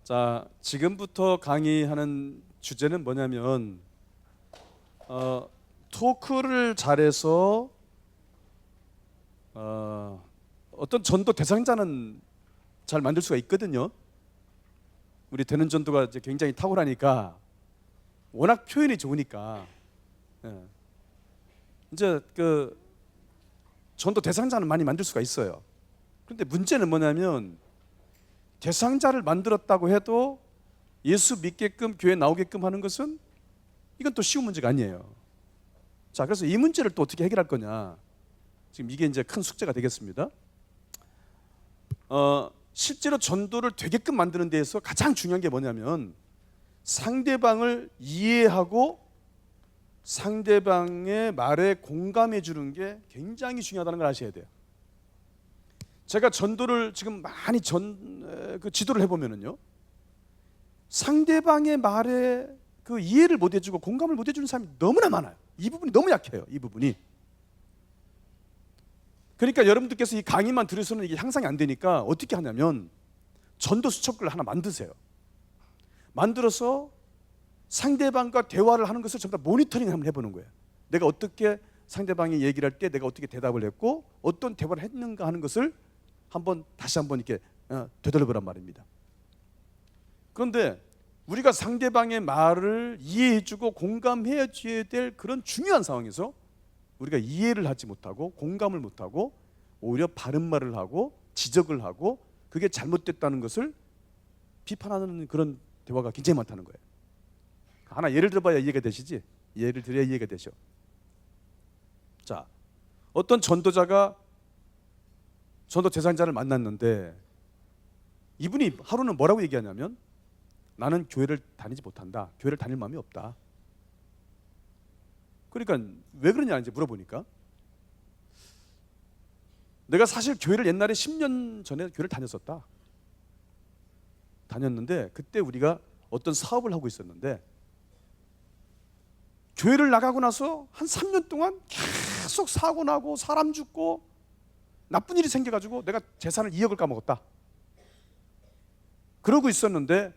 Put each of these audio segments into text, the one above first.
자, 지금부터 강의하는 주제는 뭐냐면 토크를 잘해서 어떤 전도 대상자는 잘 만들 수가 있거든요. 우리 되는 전도가 이제 굉장히 탁월하니까, 워낙 표현이 좋으니까 이제 그 전도 대상자는 많이 만들 수가 있어요. 그런데 문제는 뭐냐면, 대상자를 만들었다고 해도 예수 믿게끔 교회 나오게끔 하는 것은 이건 또 쉬운 문제가 아니에요. 자, 그래서 이 문제를 또 어떻게 해결할 거냐, 지금 이게 이제 큰 숙제가 되겠습니다. 실제로 전도를 되게끔 만드는 데에서 가장 중요한 게 뭐냐면, 상대방을 이해하고 상대방의 말에 공감해 주는 게 굉장히 중요하다는 걸 아셔야 돼요. 제가 전도를 지금 많이 지도를 해보면은요, 상대방의 말에 그 이해를 못 해주고 공감을 못 해주는 사람이 너무나 많아요. 이 부분이 너무 약해요. 이 부분이. 그러니까 여러분들께서 이 강의만 들으서는 이게 향상이 안 되니까 어떻게 하냐면, 전도 수첩글을 하나 만드세요. 만들어서 상대방과 대화를 하는 것을 전부 다 모니터링 한번 해보는 거예요. 내가 어떻게 상대방이 얘기를 할 때 내가 어떻게 대답을 했고 어떤 대화를 했는가 하는 것을 다시 한번 이렇게 되돌려보란 말입니다. 그런데 우리가 상대방의 말을 이해해주고 공감해줘야 될 그런 중요한 상황에서 우리가 이해를 하지 못하고 공감을 못하고 오히려 바른 말을 하고 지적을 하고 그게 잘못됐다는 것을 비판하는 그런 대화가 굉장히 많다는 거예요. 하나 예를 들어봐야 이해가 되시지? 예를 들어야 이해가 되죠. 자, 어떤 전도자가 전도 대상자를 만났는데, 이분이 하루는 뭐라고 얘기하냐면, 나는 교회를 다니지 못한다. 교회를 다닐 마음이 없다. 그러니까 왜 그러냐 이제 물어보니까, 내가 사실 교회를 옛날에 10년 전에 교회를 다녔는데 그때 우리가 어떤 사업을 하고 있었는데, 교회를 나가고 나서 한 3년 동안 계속 사고 나고 사람 죽고 나쁜 일이 생겨가지고 내가 재산을 2억을 까먹었다. 그러고 있었는데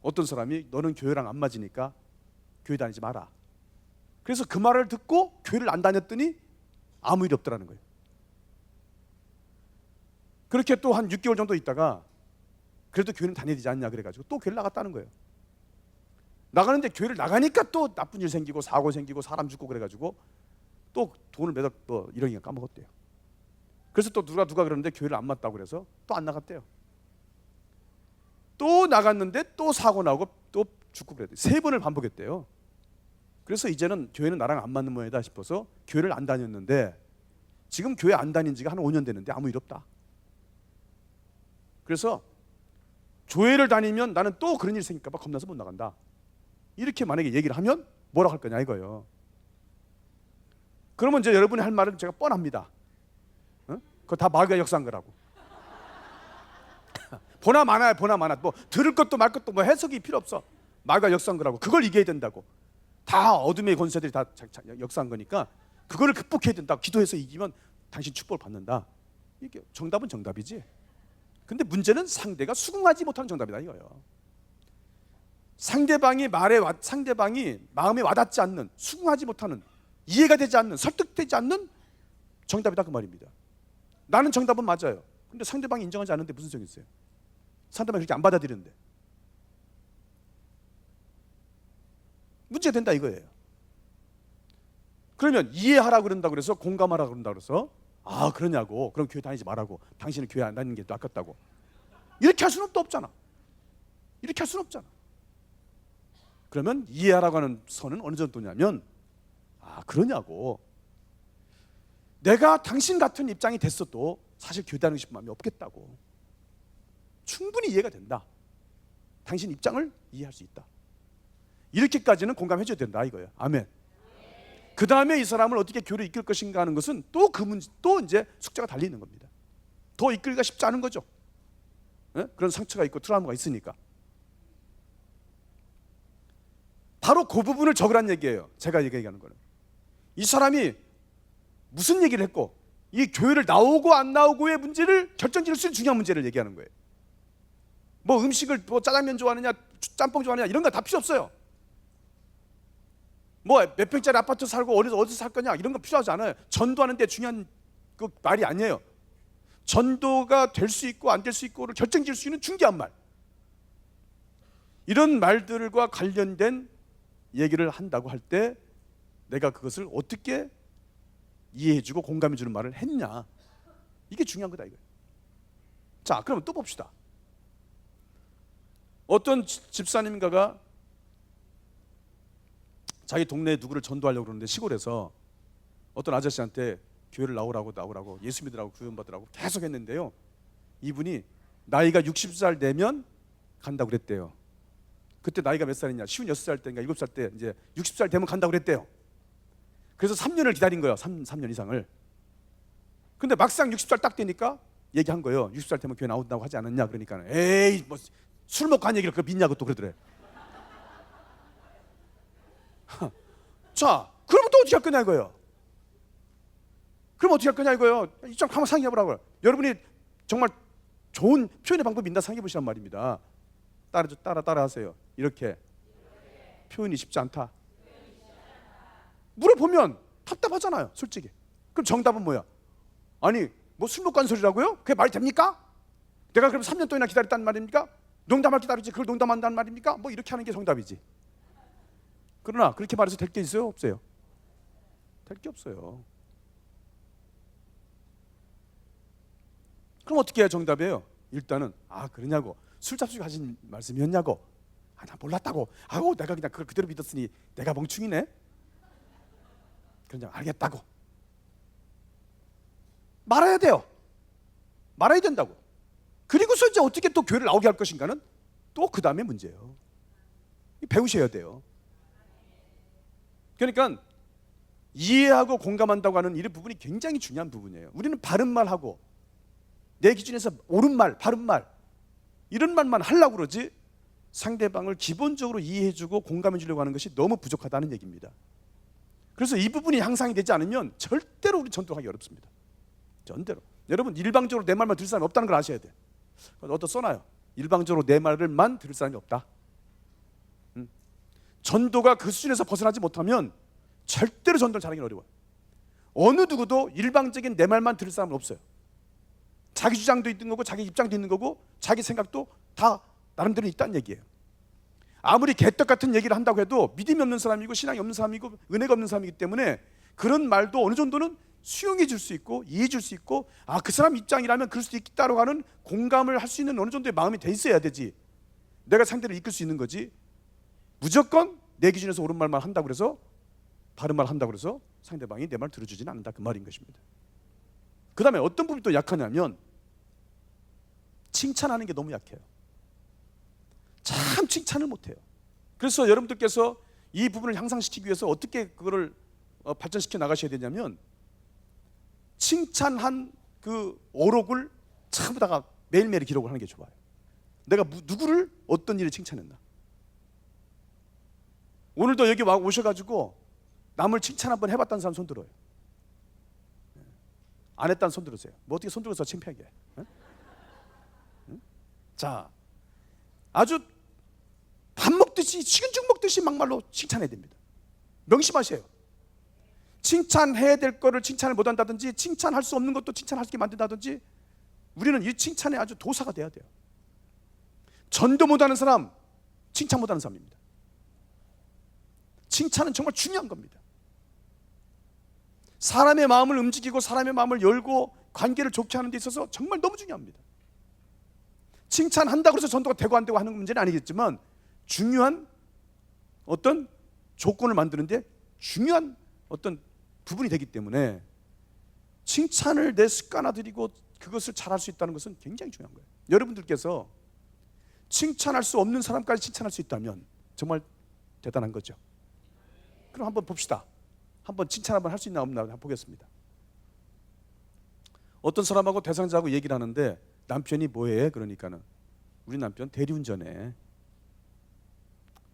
어떤 사람이, 너는 교회랑 안 맞으니까 교회 다니지 마라. 그래서 그 말을 듣고 교회를 안 다녔더니 아무 일이 없더라는 거예요. 그렇게 또 한 6개월 정도 있다가 그래도 교회는 다녀야 되지 않냐 그래가지고 또 교회를 나갔다는 거예요. 나가는데 교회를 나가니까 또 나쁜 일 생기고 사고 생기고 사람 죽고 그래가지고 또 돈을 몇 억 또 1억인가 까먹었대요. 그래서 또 누가 그러는데 교회를 안 맞다고 그래서 또 안 나갔대요. 또 나갔는데 또 사고 나고 또 죽고 그랬대요. 3번을 반복했대요. 그래서 이제는 교회는 나랑 안 맞는 모양이다 싶어서 교회를 안 다녔는데, 지금 교회 안 다닌 지가 한 5년 됐는데 아무 일 없다. 그래서 교회를 다니면 나는 또 그런 일이 생길까 봐 겁나서 못 나간다. 이렇게 만약에 얘기를 하면 뭐라고 할 거냐 이거예요. 그러면 이제 여러분이 할 말은 제가 뻔합니다. 그거 다 마귀가 역사한 거라고. 보나 마나야, 보나 마나. 뭐 들을 것도 말 것도 뭐 해석이 필요 없어. 마귀가 역사한 거라고. 그걸 이겨야 된다고. 다 어둠의 권세들이 다 역사한 거니까 그거를 극복해야 된다고. 기도해서 이기면 당신 축복을 받는다. 이게 정답은 정답이지. 근데 문제는 상대가 수긍하지 못하는 정답이다 이거예요. 상대방이 마음에 와닿지 않는, 수긍하지 못하는, 이해가 되지 않는, 설득되지 않는 정답이다 그 말입니다. 나는 정답은 맞아요. 근데 상대방이 인정하지 않는데 무슨 소용이 있어요? 상대방이 그렇게 안 받아들이는데 문제가 된다 이거예요. 그러면 이해하라고 그런다고 그래서 공감하라고 그런다고 그래서 그러냐고, 그럼 교회 다니지 말라고, 당신은 교회 안 다니는 게 또 아깝다고, 이렇게 할 수는 없잖아. 이렇게 할 수는 없잖아. 그러면 이해하라고 하는 선은 어느 정도냐면, 그러냐고, 내가 당신 같은 입장이 됐어도 사실 교회 다니고 싶은 마음이 없겠다고, 충분히 이해가 된다. 당신 입장을 이해할 수 있다. 이렇게까지는 공감해줘야 된다 이거예요. 아멘. 그 다음에 이 사람을 어떻게 교회를 이끌 것인가 하는 것은 또 이제 숙제가 달려 있는 겁니다. 더 이끌기가 쉽지 않은 거죠. 그런 상처가 있고 트라우마가 있으니까. 바로 그 부분을 적으란 얘기예요. 제가 얘기하는 거는, 이 사람이 무슨 얘기를 했고 이 교회를 나오고 안 나오고의 문제를 결정지을 수 있는 중요한 문제를 얘기하는 거예요. 뭐 음식을 뭐 짜장면 좋아하느냐, 짬뽕 좋아하느냐 이런 거 다 필요 없어요. 뭐 몇 평짜리 아파트 살고 어디서 살 거냐 이런 거 필요하지 않아요. 전도하는데 중요한 그 말이 아니에요. 전도가 될 수 있고 안 될 수 있고를 결정지을 수 있는 중요한 말. 이런 말들과 관련된 얘기를 한다고 할 때 내가 그것을 어떻게 이해해주고 공감해주는 말을 했냐, 이게 중요한 거다 이거예요. 자, 그러면 또 봅시다. 어떤 집사님인가가 자기 동네에 누구를 전도하려고 그러는데 시골에서 어떤 아저씨한테 교회를 나오라고 예수 믿으라고 구원받으라고 계속 했는데요, 이분이 나이가 60살 되면 간다고 그랬대요. 그때 나이가 몇 살이냐, 56살 때인가 7살 때 이제 60살 되면 간다고 그랬대요. 그래서 3년을 기다린 거예요. 3년 이상을. 근데 막상 60살 딱 되니까 얘기한 거예요. 60살 되면 교회 나온다고 하지 않았냐. 그러니까 에이 뭐 술 먹고 한 얘기를 그걸 믿냐고 또 그러더래. 자, 그러면 또 어떻게 할 거냐 이거예요. 그럼 어떻게 할 거냐 이거예요. 좀 한번 상의해 보라고요. 여러분이 정말 좋은 표현의 방법이 있나 상의해 보시란 말입니다. 따라 하세요. 이렇게 표현이 쉽지 않다. 물어보면 답답하잖아요, 솔직히. 그럼 정답은 뭐야? 아니, 뭐 술 먹고 한 소리라고요? 그게 말이 됩니까? 내가 그럼 3년 동안이나 기다렸단 말입니까? 농담할 기다리지 그걸 농담한다는 말입니까? 뭐 이렇게 하는 게 정답이지. 그러나 그렇게 말해서 될 게 있어요? 없어요? 될 게 없어요. 그럼 어떻게 해야 정답이에요? 일단은 그러냐고, 술 잡수고 하신 말씀이었냐고, 나 몰랐다고, 내가 그냥 그걸 그대로 믿었으니 내가 멍충이네, 그냥 알겠다고 말아야 돼요. 말아야 된다고. 그리고서 이제 어떻게 또 교회를 나오게 할 것인가는 또 그 다음에 문제예요. 배우셔야 돼요. 그러니까 이해하고 공감한다고 하는 이 부분이 굉장히 중요한 부분이에요. 우리는 바른 말하고 내 기준에서 옳은 말, 바른 말 이런 말만 하려고 그러지 상대방을 기본적으로 이해해주고 공감해주려고 하는 것이 너무 부족하다는 얘기입니다. 그래서 이 부분이 향상이 되지 않으면 절대로 우리 전도하기 어렵습니다. 전대로. 여러분, 일방적으로 내 말만 들을 사람이 없다는 걸 아셔야 돼. 어디다 써놔요. 일방적으로 내 말을만 들을 사람이 없다. 전도가 그 수준에서 벗어나지 못하면 절대로 전도를 잘하기는 어려워요. 어느 누구도 일방적인 내 말만 들을 사람은 없어요. 자기 주장도 있는 거고 자기 입장도 있는 거고 자기 생각도 다 나름대로 있다는 얘기예요. 아무리 개떡 같은 얘기를 한다고 해도 믿음이 없는 사람이고 신앙이 없는 사람이고 은혜가 없는 사람이기 때문에 그런 말도 어느 정도는 수용해 줄 수 있고 이해해 줄 수 있고 그 사람 입장이라면 그럴 수도 있다고 하는 공감을 할 수 있는 어느 정도의 마음이 돼 있어야 되지. 내가 상대를 이끌 수 있는 거지. 무조건 내 기준에서 옳은 말만 한다고 그래서 바른 말 한다고 그래서 상대방이 내 말 들어주지는 않는다, 그 말인 것입니다. 그 다음에 어떤 부분이 또 약하냐면 칭찬하는 게 너무 약해요. 참 칭찬을 못해요. 그래서 여러분들께서 이 부분을 향상시키기 위해서 어떻게 그거를 발전시켜 나가셔야 되냐면 칭찬한 그 어록을 참다가 매일매일 기록을 하는 게 좋아요. 내가 누구를 어떤 일에 칭찬했나. 오늘도 여기 오셔가지고 남을 칭찬 한번 해봤다는 사람 손 들어요. 안 했다는 손 들으세요. 뭐 어떻게 손 들어서 창피하게. 자, 아주 밥 먹듯이 식은 죽 먹듯이 막말로 칭찬해야 됩니다. 명심하세요. 칭찬해야 될 거를 칭찬을 못한다든지 칭찬할 수 없는 것도 칭찬할 수 있게 만든다든지 우리는 이 칭찬에 아주 도사가 돼야 돼요. 전도 못하는 사람 칭찬 못하는 사람입니다. 칭찬은 정말 중요한 겁니다. 사람의 마음을 움직이고 사람의 마음을 열고 관계를 좋게 하는 데 있어서 정말 너무 중요합니다. 칭찬한다고 해서 전도가 되고 안 되고 하는 문제는 아니겠지만 중요한 어떤 조건을 만드는데 중요한 어떤 부분이 되기 때문에 칭찬을 내 습관화들이고 그것을 잘할 수 있다는 것은 굉장히 중요한 거예요. 여러분들께서 칭찬할 수 없는 사람까지 칭찬할 수 있다면 정말 대단한 거죠. 그럼 한번 봅시다. 한번 칭찬 한번 할 수 있나 없나 한번 보겠습니다. 어떤 사람하고 대상자하고 얘기를 하는데 남편이 뭐해? 그러니까는 우리 남편 대리운전해.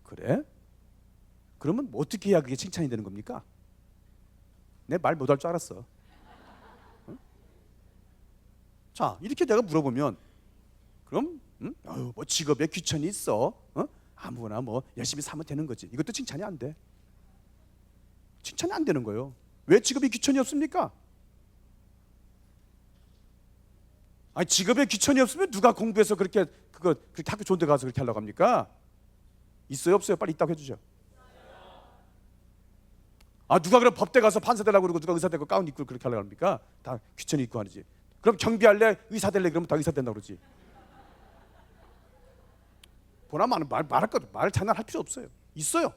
그래? 그러면 뭐 어떻게 해야 그게 칭찬이 되는 겁니까? 내 말 못할 줄 알았어. 응? 자, 이렇게 내가 물어보면 그럼 응? 뭐 직업에 귀천이 있어. 아무거나 뭐 열심히 사면 되는 거지. 이것도 칭찬이 안 돼. 칭찬이 안 되는 거예요. 왜 직업이 귀천이 없습니까? 아니 직업에 귀천이 없으면 누가 공부해서 그렇게 학교 좋은 데 가서 그렇게 하려고 합니까? 있어요 없어요? 빨리 있다고 해주죠. 누가 그럼 법대 가서 판사 되려고 그러고 누가 의사 되고 가운 입고 그렇게 하려고 합니까? 다 귀천이 입고 하지. 그럼 경비할래? 의사 될래? 그러면 다 의사 된다고 그러지. 보나 마나 말 장난할 필요 없어요. 있어요.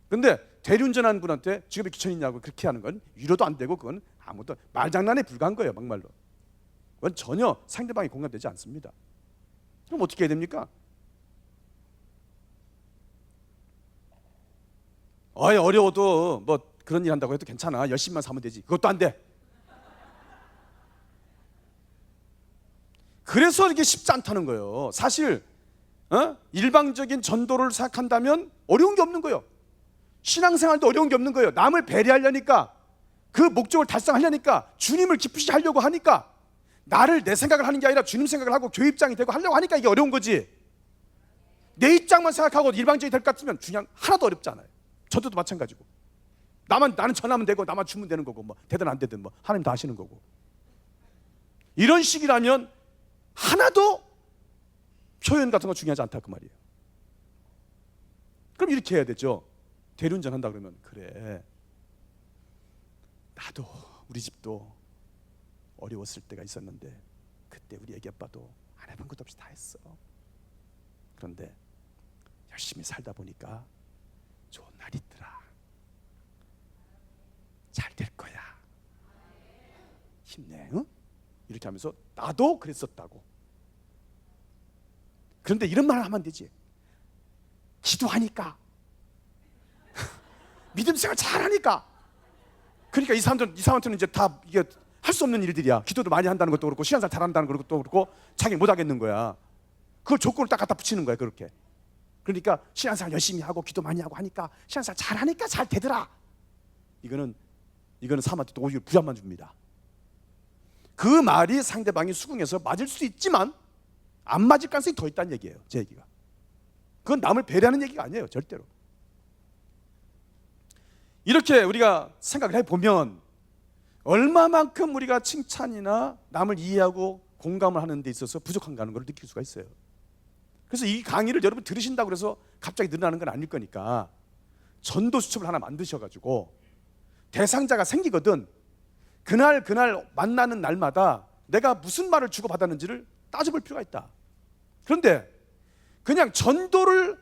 근데 대리운전하는 분한테 직업에 귀천이 있냐고 그렇게 하는 건 위로도 안 되고 그건 아무도 말장난에 불과한 거예요. 막말로. 그건 전혀 상대방이 공감되지 않습니다. 그럼 어떻게 해야 됩니까? 어려워도 뭐 그런 일 한다고 해도 괜찮아. 열심히만 사면 되지. 그것도 안 돼. 그래서 이게 쉽지 않다는 거예요. 사실 일방적인 전도를 생각한다면 어려운 게 없는 거예요. 신앙생활도 어려운 게 없는 거예요. 남을 배려하려니까, 그 목적을 달성하려니까, 주님을 기쁘시게 하려고 하니까, 나를 내 생각을 하는 게 아니라 주님 생각을 하고 교회 입장이 되고 하려고 하니까 이게 어려운 거지. 내 입장만 생각하고 일방적이 될 것 같으면 그냥 하나도 어렵지 않아요. 저도 마찬가지고. 나는 전하면 되고 나만 주면 되는 거고, 뭐 되든 안 되든 뭐 하나님 다 하시는 거고. 이런 식이라면 하나도 표현 같은 거 중요하지 않다 그 말이에요. 그럼 이렇게 해야 되죠. 대리운전 한다 그러면, 그래, 나도 우리 집도 어려웠을 때가 있었는데 그때 우리 애기 아빠도 안 해본 것도 없이 다 했어. 그런데 열심히 살다 보니까 좋은 날이 있더라. 잘 될 거야. 힘내. 응? 이렇게 하면서 나도 그랬었다고. 그런데 이런 말을 하면 되지. 기도하니까 믿음 생활 잘하니까. 그러니까 이 사람들은 이제 다 이게 할 수 없는 일들이야. 기도도 많이 한다는 것도 그렇고 신앙생활 잘한다는 것도 그렇고 자기 못하겠는 거야. 그걸 조건을 딱 갖다 붙이는 거야. 그렇게. 그러니까 신앙생활 열심히 하고 기도 많이 하고 하니까 신앙생활 잘하니까 잘 되더라. 이거는 사람한테 또 오히려 부담만 줍니다. 그 말이 상대방이 수긍해서 맞을 수 있지만 안 맞을 가능성이 더 있다는 얘기예요. 제 얘기가. 그건 남을 배려하는 얘기가 아니에요. 절대로. 이렇게 우리가 생각을 해보면 얼마만큼 우리가 칭찬이나 남을 이해하고 공감을 하는 데 있어서 부족한가 하는 걸 느낄 수가 있어요. 그래서 이 강의를 여러분 들으신다고 해서 갑자기 늘어나는 건 아닐 거니까 전도 수첩을 하나 만드셔가지고 대상자가 생기거든 그날 만나는 날마다 내가 무슨 말을 주고받았는지를 따져볼 필요가 있다. 그런데 그냥 전도를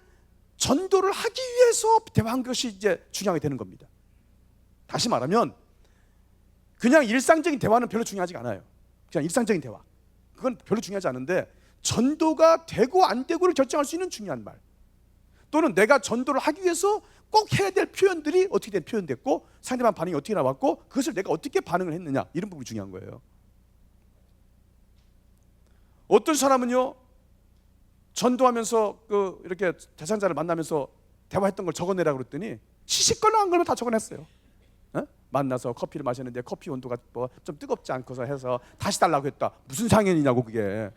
하기 위해서 대화한 것이 이제 중요하게 되는 겁니다. 다시 말하면 그냥 일상적인 대화는 별로 중요하지 않아요. 그냥 일상적인 대화 그건 별로 중요하지 않은데 전도가 되고 안 되고를 결정할 수 있는 중요한 말, 또는 내가 전도를 하기 위해서 꼭 해야 될 표현들이 어떻게 표현됐고 상대방 반응이 어떻게 나왔고 그것을 내가 어떻게 반응을 했느냐, 이런 부분이 중요한 거예요. 어떤 사람은요 전도하면서 이렇게 대상자를 만나면서 대화했던 걸 적어내라고 그랬더니 시시걸로 한 걸로 다 적어냈어요. 만나서 커피를 마셨는데 커피 온도가 뭐 좀 뜨겁지 않고서 해서 다시 달라고 했다. 무슨 상관이냐고 그게.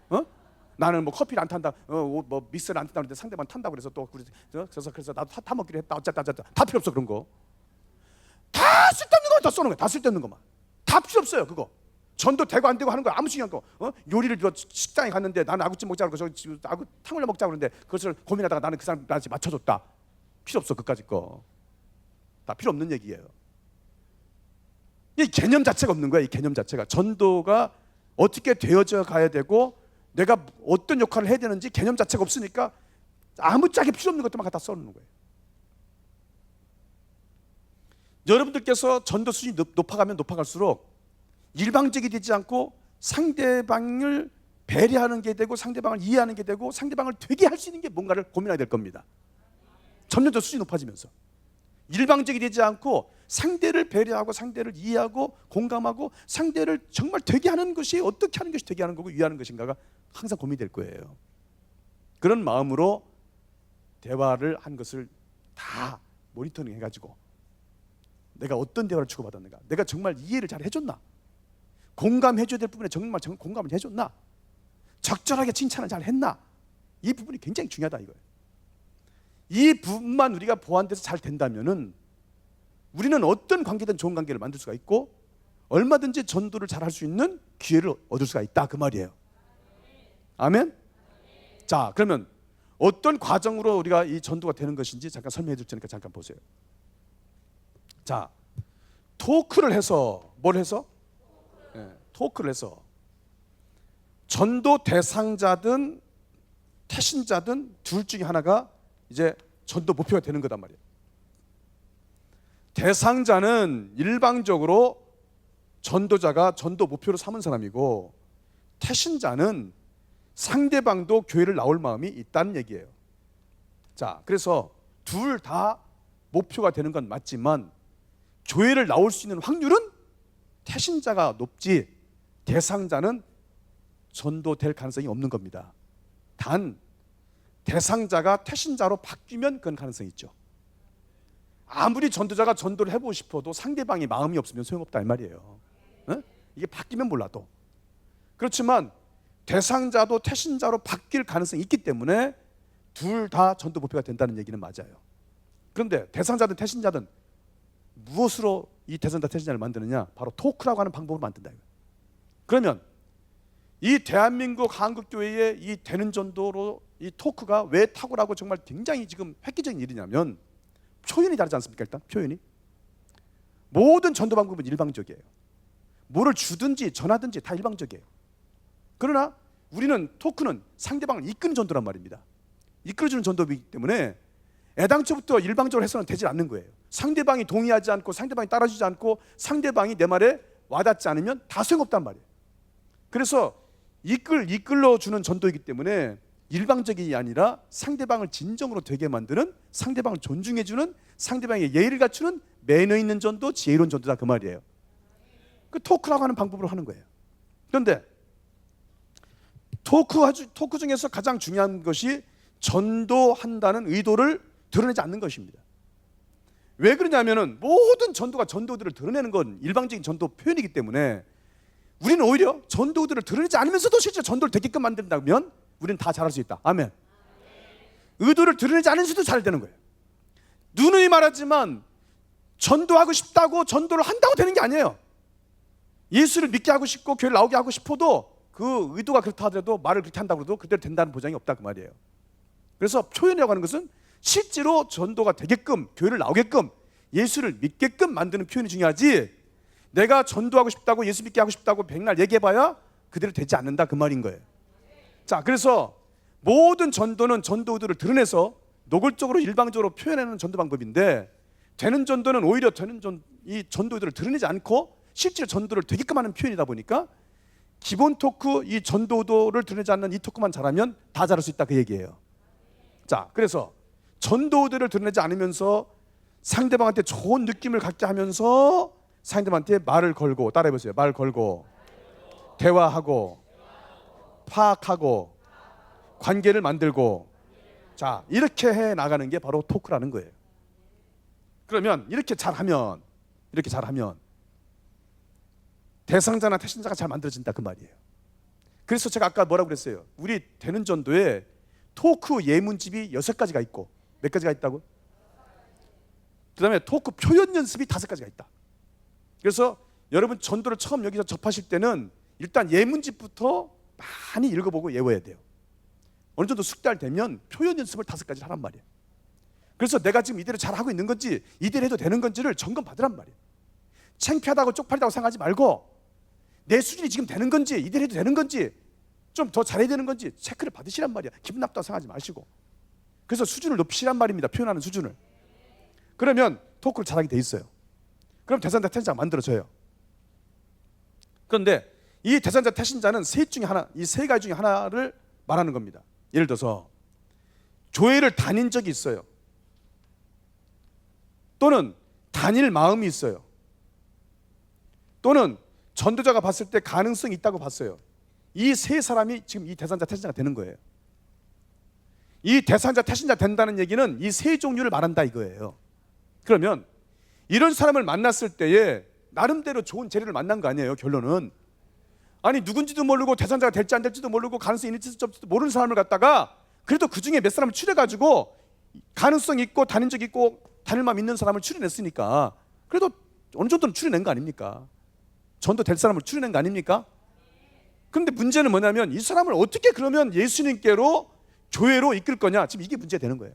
나는 뭐 커피를 안 탄다, 뭐 믹스를 안 탄다 그랬는데 상대방 탄다고 그래서 또 그래서 나도 타 먹기로 했다. 어쨌다 다 필요 없어. 그런 거 다 쓸데없는 거 다 써놓은 거야. 다 쓸데없는 것만 다 필요 없어요. 그거 전도 되고 안 되고 하는 거 아무 중요한 거. 요리를 식당에 갔는데 나는 아구찜 먹자고 그래서 탕후루 먹자고 그러는데 그것을 고민하다가 나는 그 사람 나한테 맞춰줬다. 필요 없어. 그까짓 거 다 필요 없는 얘기예요. 이 개념 자체가 없는 거야. 이 개념 자체가 전도가 어떻게 되어져 가야 되고 내가 어떤 역할을 해야 되는지 개념 자체가 없으니까 아무짝에 필요 없는 것들만 갖다 써놓는 거예요. 여러분들께서 전도 수준이 높아가면 높아갈수록 일방적이 되지 않고 상대방을 배려하는 게 되고 상대방을 이해하는 게 되고 상대방을 되게 할 수 있는 게 뭔가를 고민하게 될 겁니다. 점점 수준이 높아지면서 일방적이 되지 않고 상대를 배려하고 상대를 이해하고 공감하고 상대를 정말 되게 하는 것이 어떻게 하는 것이 되게 하는 거고 이해하는 것인가가 항상 고민이 될 거예요. 그런 마음으로 대화를 한 것을 다 모니터링 해가지고 내가 어떤 대화를 주고받았는가, 내가 정말 이해를 잘 해줬나, 공감해줘야 될 부분에 정말 공감을 해줬나, 적절하게 칭찬을 잘 했나? 이 부분이 굉장히 중요하다 이거예요. 이 부분만 우리가 보완돼서 잘 된다면은 우리는 어떤 관계든 좋은 관계를 만들 수가 있고 얼마든지 전도를 잘 할 수 있는 기회를 얻을 수가 있다 그 말이에요. 아멘? 자, 그러면 어떤 과정으로 우리가 이 전도가 되는 것인지 잠깐 설명해 줄 테니까 잠깐 보세요. 자, 토크를 해서 뭘 해서? 토크를 해서 전도 대상자든 태신자든 둘 중에 하나가 이제 전도 목표가 되는 거단 말이에요. 대상자는 일방적으로 전도자가 전도 목표로 삼은 사람이고 태신자는 상대방도 교회를 나올 마음이 있다는 얘기예요. 자, 그래서 둘 다 목표가 되는 건 맞지만 교회를 나올 수 있는 확률은 태신자가 높지 대상자는 전도될 가능성이 없는 겁니다. 단 대상자가 태신자로 바뀌면 그런 가능성이 있죠. 아무리 전도자가 전도를 해보고 싶어도 상대방이 마음이 없으면 소용없다 이 말이에요. 이게 바뀌면 몰라도. 그렇지만 대상자도 태신자로 바뀔 가능성이 있기 때문에 둘 다 전도 목표가 된다는 얘기는 맞아요. 그런데 대상자든 태신자든 무엇으로 이 대상자 태신자를 만드느냐? 바로 토크라고 하는 방법으로 만든다. 그러면 이 대한민국 한국교회의 이 되는 전도로 이 토크가 왜 탁월하고 정말 굉장히 지금 획기적인 일이냐면 표현이 다르지 않습니까? 일단 표현이 모든 전도 방법은 일방적이에요. 뭐를 주든지 전하든지 다 일방적이에요. 그러나 우리는 토크는 상대방을 이끄는 전도란 말입니다. 이끌어주는 전도이기 때문에 애당초부터 일방적으로 해서는 되지 않는 거예요. 상대방이 동의하지 않고 상대방이 따라주지 않고 상대방이 내 말에 와닿지 않으면 다 소용없단 말이에요. 그래서 이끌어주는 전도이기 때문에 일방적이 아니라 상대방을 진정으로 되게 만드는, 상대방을 존중해주는, 상대방의 예의를 갖추는 매너 있는 전도, 지혜로운 전도다 그 말이에요. 그 토크라고 하는 방법으로 하는 거예요. 그런데 토크 중에서 가장 중요한 것이 전도한다는 의도를 드러내지 않는 것입니다. 왜 그러냐면은 모든 전도가 전도들을 드러내는 건 일방적인 전도 표현이기 때문에 우리는 오히려 전도들을 드러내지 않으면서도 실제 전도를 되게끔 만든다면 우리는 다 잘할 수 있다. 아멘. 의도를 드러내지 않으면서도 잘 되는 거예요. 누누이 말하지만 전도하고 싶다고 전도를 한다고 되는 게 아니에요. 예수를 믿게 하고 싶고 교회를 나오게 하고 싶어도 그 의도가 그렇다 하더라도 말을 그렇게 한다고 해도 그대로 된다는 보장이 없다 그 말이에요. 그래서 표현이라고 하는 것은 실제로 전도가 되게끔 교회를 나오게끔 예수를 믿게끔 만드는 표현이 중요하지 내가 전도하고 싶다고 예수 믿게 하고 싶다고 백날 얘기해봐야 그대로 되지 않는다 그 말인 거예요. 자, 그래서 모든 전도는 전도 의도를 드러내서 노골적으로 일방적으로 표현하는 전도 방법인데 되는 전도는 오히려 이 전도 의도를 드러내지 않고 실제로 전도를 되게끔 하는 표현이다 보니까 기본 토크 이 전도 의도를 드러내지 않는 이 토크만 잘하면 다 잘할 수 있다 그 얘기예요. 자, 그래서 전도 의도를 드러내지 않으면서 상대방한테 좋은 느낌을 갖게 하면서 상대방한테 말을 걸고 따라해보세요. 말 걸고 대화하고 파악하고 관계를 만들고 자 이렇게 해 나가는 게 바로 토크라는 거예요. 그러면 이렇게 잘하면 대상자나 태신자가 잘 만들어진다 그 말이에요. 그래서 제가 아까 뭐라고 그랬어요? 우리 되는 전도에 토크 예문집이 6가지가 있고 몇 가지가 있다고? 그 다음에 토크 표현 연습이 5가지가 있다. 그래서 여러분 전도를 처음 여기서 접하실 때는 일단 예문집부터 많이 읽어보고 외워야 돼요. 어느 정도 숙달되면 표현 연습을 5가지를 하란 말이에요. 그래서 내가 지금 이대로 잘하고 있는 건지 이대로 해도 되는 건지를 점검받으란 말이에요. 창피하다고 쪽팔리다고 생각하지 말고 내 수준이 지금 되는 건지 이대로 해도 되는 건지 좀 더 잘해야 되는 건지 체크를 받으시란 말이야. 기분 나쁘다고 생각하지 마시고. 그래서 수준을 높이시란 말입니다. 표현하는 수준을. 그러면 토크를 잘하게 돼 있어요. 그럼 대상자 태신자가 만들어져요. 그런데 이 대상자 태신자는 이 세 가지 중에 하나를 말하는 겁니다. 예를 들어서 교회를 다닌 적이 있어요. 또는 다닐 마음이 있어요. 또는 전도자가 봤을 때 가능성이 있다고 봤어요. 이 세 사람이 지금 이 대상자 태신자가 되는 거예요. 이 대상자 태신자 된다는 얘기는 이 세 종류를 말한다 이거예요. 그러면 이런 사람을 만났을 때에 나름대로 좋은 재료를 만난 거 아니에요. 결론은 아니 누군지도 모르고 대선자가 될지 안 될지도 모르고 가능성이 있을지 없을지도 모르는 사람을 갖다가 그래도 그 중에 몇 사람을 추려가지고 가능성 있고 단인적 있고 단일맘 있는 사람을 추려냈으니까 그래도 어느 정도는 추려낸 거 아닙니까? 전도 될 사람을 추려낸 거 아닙니까? 그런데 문제는 뭐냐면 이 사람을 어떻게 그러면 예수님께로 교회로 이끌 거냐, 지금 이게 문제가 되는 거예요.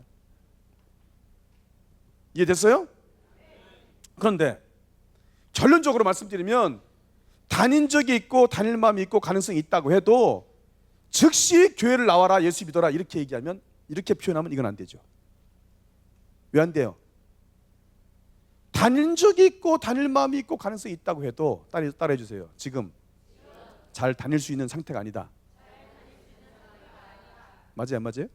이해됐어요? 그런데 결론적으로 말씀드리면 단인적이 있고 단일맘이 있고 가능성이 있다고 해도 즉시 교회를 나와라, 예수 믿어라 이렇게 얘기하면, 이렇게 표현하면 이건 안 되죠. 왜 안 돼요? 단인적이 있고 단일맘이 있고 가능성이 있다고 해도 따라해 주세요. 지금 잘 다닐 수 있는 상태가 아니다. 맞아요, 안 맞아요?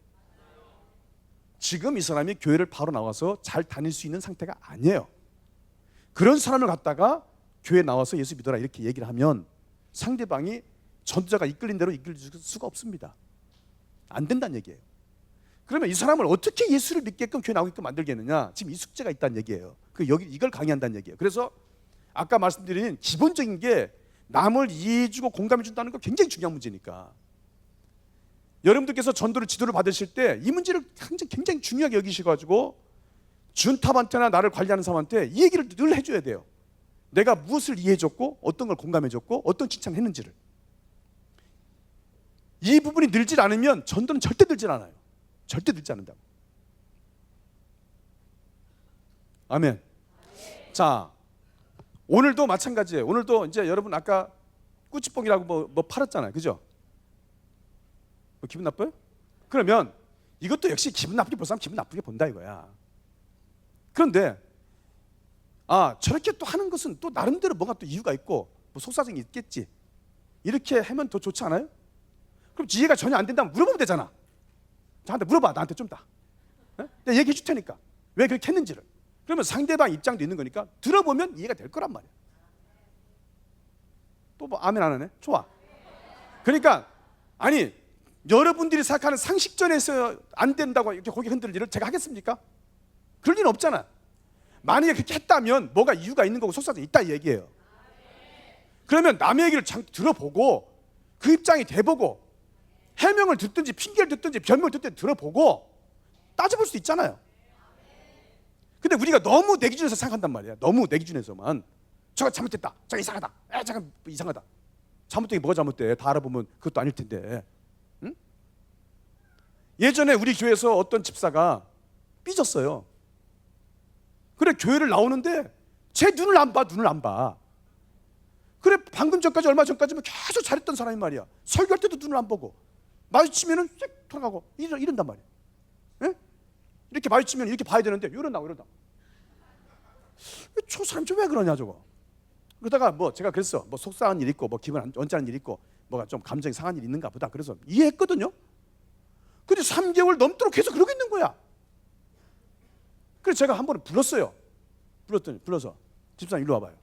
지금 이 사람이 교회를 바로 나와서 잘 다닐 수 있는 상태가 아니에요. 그런 사람을 갖다가 교회에 나와서 예수 믿어라 이렇게 얘기를 하면 상대방이 전도자가 이끌린 대로 이끌 수가 없습니다. 안 된다는 얘기예요. 그러면 이 사람을 어떻게 예수를 믿게끔 교회 나오게끔 만들겠느냐, 지금 이 숙제가 있다는 얘기예요. 이걸 강의한다는 얘기예요. 그래서 아까 말씀드린 기본적인 게 남을 이해해주고 공감해준다는 거 굉장히 중요한 문제니까 여러분들께서 전도를 지도를 받으실 때 이 문제를 굉장히 중요하게 여기셔가지고 준탑한테나 나를 관리하는 사람한테 이 얘기를 늘 해줘야 돼요. 내가 무엇을 이해해줬고 어떤 걸 공감해줬고 어떤 칭찬을 했는지를. 이 부분이 늘질 않으면 전도는 절대 늘질 않아요. 절대 늘지 않는다고. 아멘. 자, 오늘도 마찬가지예요. 오늘도 이제 여러분 아까 꾸치뽕이라고 뭐 팔았잖아요, 그죠? 뭐 기분 나빠요? 그러면 이것도 역시 기분 나쁘게 볼 사람 기분 나쁘게 본다 이거야. 그런데 저렇게 또 하는 것은 또 나름대로 뭔가 또 이유가 있고 뭐 속사정이 있겠지. 이렇게 하면 더 좋지 않아요? 그럼 이해가 전혀 안 된다면 물어보면 되잖아. 저한테 물어봐, 나한테 좀 다. 내가 얘기해 줄 테니까 왜 그렇게 했는지를. 그러면 상대방 입장도 있는 거니까 들어보면 이해가 될 거란 말이야. 또 뭐 아멘 안 하네? 좋아. 그러니까 아니 여러분들이 생각하는 상식전에서 안 된다고 이렇게 고개 흔들 일을 제가 하겠습니까? 그럴 일은 없잖아. 만약에 그렇게 했다면 뭐가 이유가 있는 거고 속사정이 있다 이 얘기예요. 그러면 남의 얘기를 들어보고 그 입장이 돼보고 해명을 듣든지 핑계를 듣든지 변명을 듣든지 들어보고 따져볼 수 있잖아요. 근데 우리가 너무 내 기준에서 생각한단 말이야. 너무 내 기준에서만 저거 잘못됐다, 저거 이상하다, 잠깐 이상하다. 잘못된 게 뭐가 잘못돼? 다 알아보면 그것도 아닐 텐데. 응? 예전에 우리 교회에서 어떤 집사가 삐졌어요. 그래 교회를 나오는데 제 눈을 안 봐, 눈을 안 봐. 그래 방금 전까지 얼마 전까지는 계속 잘했던 사람이 말이야. 설교할 때도 눈을 안 보고 마주치면은 휙 돌아가고 이런단 말이야. 예? 이렇게 마주치면 이렇게 봐야 되는데 이런다고. 저 사람 좀 왜 그러냐 저거. 그러다가 뭐 제가 그랬어. 뭐 속상한 일 있고 뭐 기분 안 언짢은 일 있고 뭐가 좀 감정이 상한 일 있는가 보다. 그래서 이해했거든요. 근데 3개월 넘도록 계속 그러고 있는 거야. 그래서 제가 한 번에 불렀어요. 불러서 집사님 일로 와봐요.